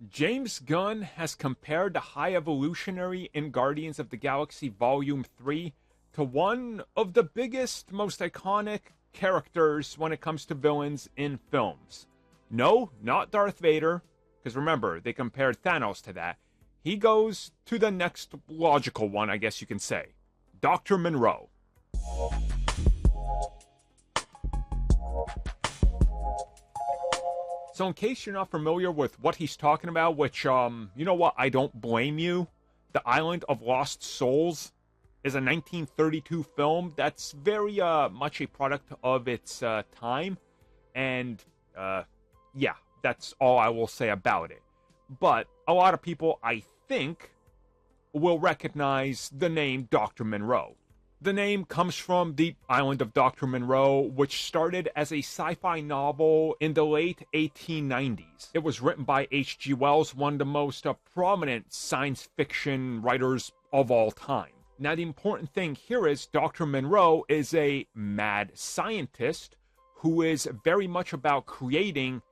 James Gunn has compared the High Evolutionary in Guardians of the Galaxy Volume 3 to one of the biggest, most iconic characters when it comes to villains in films. No, not Darth Vader, because remember, they compared Thanos to that. He goes to the next logical one, I guess you can say. Dr. Monroe. So in case you're not familiar with what he's talking about, which, you know what, I don't blame you. The Island of Lost Souls is a 1932 film that's very much a product of its time. And, yeah, that's all I will say about it. But a lot of people, I think, will recognize the name Dr. Monroe. The name comes from the Island of Dr. Monroe, which started as a sci-fi novel in the late 1890s. It was written by H.G. Wells, one of the most prominent science fiction writers of all time. Now, the important thing here is Dr. Monroe is a mad scientist who is very much about creating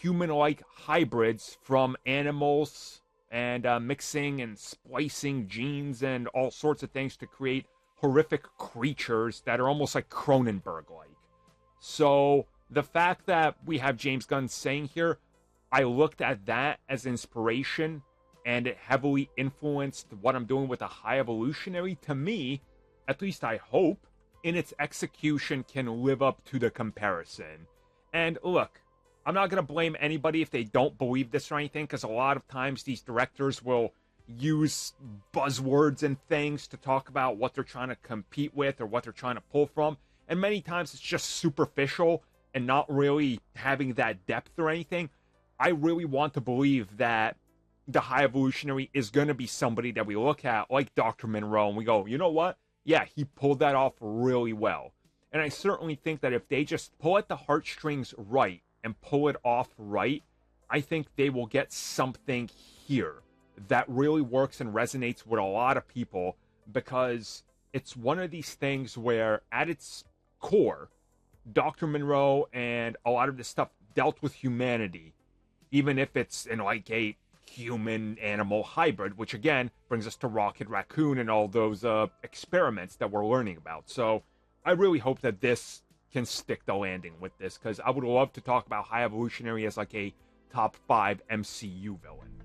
human-like hybrids from animals and mixing and splicing genes and all sorts of things to create horrific creatures that are almost like Cronenberg-like. So the fact that we have James Gunn saying here, I looked at that as inspiration, and it heavily influenced what I'm doing with the High Evolutionary. To me, at least I hope, in its execution can live up to the comparison. And look, I'm not going to blame anybody if they don't believe this or anything, because a lot of times these directors will use buzzwords and things to talk about what they're trying to compete with or what they're trying to pull from. And many times it's just superficial and not really having that depth or anything. I really want to believe that the High Evolutionary is going to be somebody that we look at like Dr. Monroe and we go, you know what? Yeah, he pulled that off really well. And I certainly think that if they just pull at the heartstrings right and pull it off right, I think they will get something here that really works and resonates with a lot of people, because it's one of these things where at its core, Dr. Monroe and a lot of this stuff dealt with humanity, even if it's in like a human-animal hybrid, which again brings us to Rocket Raccoon and all those experiments that we're learning about. So I really hope that this can stick the landing with this, because I would love to talk about High Evolutionary as like a top 5 MCU villain.